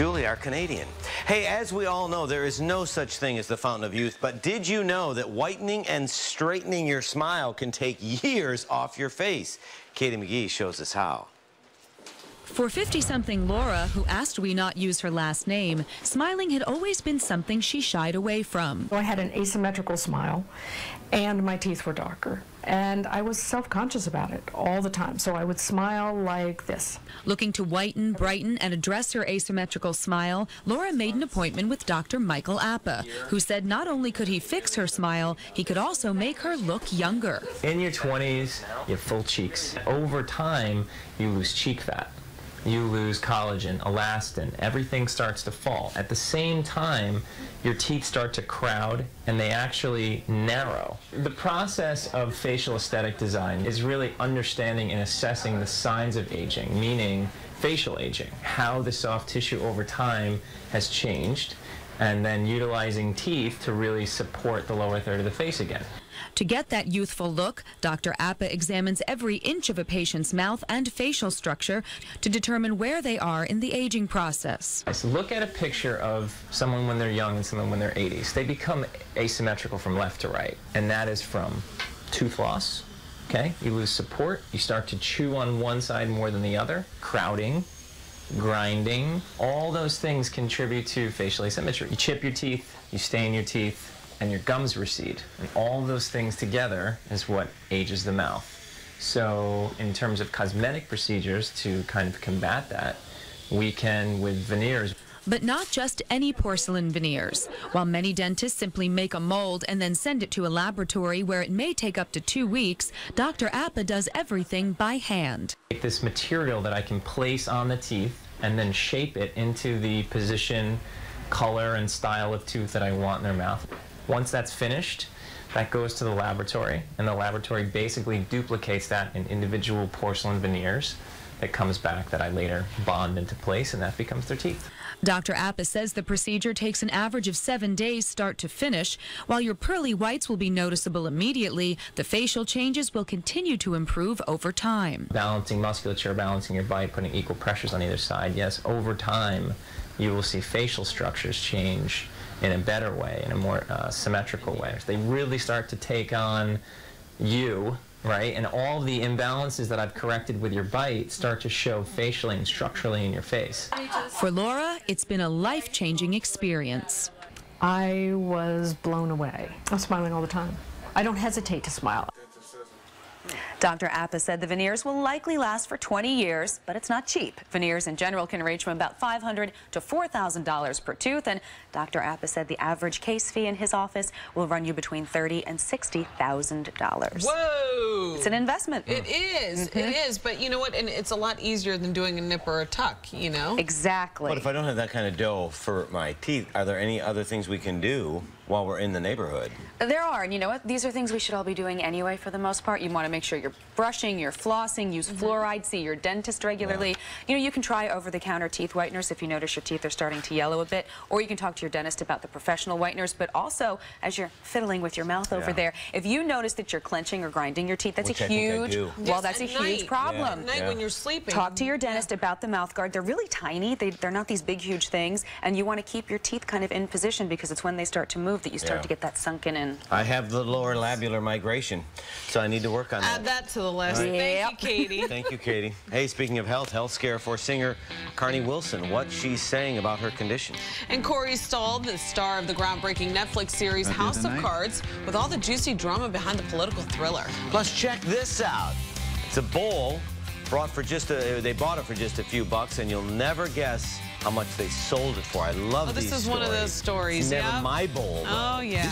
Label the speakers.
Speaker 1: Julie, our Canadian. Hey, as we all know, there is no such thing as the fountain of youth, but did you know that whitening and straightening your smile can take years off your face? Katie McGee shows us how.
Speaker 2: For 50-something Laura, who asked we not use her last name, smiling had always been something she shied away from.
Speaker 3: I had an asymmetrical smile, and my teeth were darker. And I was self-conscious about it all the time, so I would smile like this.
Speaker 2: Looking to whiten, brighten, and address her asymmetrical smile, Laura made an appointment with Dr. Michael Appa, who said not only could he fix her smile, he could also make her look younger.
Speaker 4: In your 20s, you have full cheeks. Over time, you lose cheek fat. You lose collagen, elastin, everything starts to fall. At the same time, your teeth start to crowd and they actually narrow. The process of facial aesthetic design is really understanding and assessing the signs of aging, meaning facial aging, how the soft tissue over time has changed, and then utilizing teeth to really support the lower third of the face again.
Speaker 2: To get that youthful look, Dr. Appa examines every inch of a patient's mouth and facial structure to determine where they are in the aging process.
Speaker 4: So look at a picture of someone when they're young and someone when they're 80s. They become asymmetrical from left to right, and that is from tooth loss, okay? You lose support, you start to chew on one side more than the other, crowding, grinding, all those things contribute to facial asymmetry. You chip your teeth, you stain your teeth, and your gums recede. And all those things together is what ages the mouth. So in terms of cosmetic procedures to kind of combat that, we can, with veneers.
Speaker 2: But not just any porcelain veneers. While many dentists simply make a mold and then send it to a laboratory where it may take up to 2 weeks, Dr. Appa does everything by hand.
Speaker 4: Take this material that I can place on the teeth and then shape it into the position, color, and style of tooth that I want in their mouth. Once that's finished, that goes to the laboratory, and the laboratory basically duplicates that in individual porcelain veneers that comes back that I later bond into place, and that becomes their teeth.
Speaker 2: Dr. Appa says the procedure takes an average of 7 days start to finish. While your pearly whites will be noticeable immediately, the facial changes will continue to improve over time.
Speaker 4: Balancing musculature, balancing your bite, putting equal pressures on either side. Yes, over time, you will see facial structures change in a better way, in a more symmetrical way. They really start to take on you, right? And all the imbalances that I've corrected with your bite start to show facially and structurally in your face.
Speaker 2: For Laura, it's been a life-changing experience.
Speaker 3: I was blown away. I'm smiling all the time. I don't hesitate to smile.
Speaker 5: Dr. Appa said the veneers will likely last for 20 years, but it's not cheap. Veneers in general can range from about $500 to $4,000 per tooth, and Dr. Appa said the average case fee in his office will run you between $30,000 and $60,000.
Speaker 6: Whoa!
Speaker 5: It's an investment.
Speaker 6: It is. It is. But you know what? And it's a lot easier than doing a nip or a tuck, you know?
Speaker 5: Exactly.
Speaker 1: But if I don't have that kind of dough for my teeth, are there any other things we can do while we're in the neighborhood?
Speaker 5: There are, and you know what? These are things we should all be doing anyway for the most part. You want to make sure you're brushing, you're flossing, use fluoride, see your dentist regularly. Yeah. You know, you can try over-the-counter teeth whiteners if you notice your teeth are starting to yellow a bit, or you can talk to your dentist about the professional whiteners, but also as you're fiddling with your mouth over there, if you notice that you're clenching or grinding your teeth, that's a huge, well, that's a huge problem.
Speaker 6: At night when you're sleeping.
Speaker 5: Talk to your dentist about the mouth guard. They're really tiny. They're not these big, huge things, and you want to keep your teeth kind of in position because it's when they start to move that you start to get that sunken in.
Speaker 1: I have the lower labular migration, so I need to work on that.
Speaker 6: Add that to the list. Right. Thank you, Katie.
Speaker 1: Thank you, Katie. Hey, speaking of health scare for singer Carney Wilson, what she's saying about her condition. And
Speaker 6: Corey Stoll, the star of the groundbreaking Netflix series House of Cards, with all the juicy drama behind the political thriller.
Speaker 1: Plus, check this out. It's a bowl brought for they bought it for just a few bucks, and you'll never guess how much they sold it for. I love these stories.
Speaker 6: This is one of those stories.
Speaker 1: It's never my bowl, though.
Speaker 6: Oh, yeah.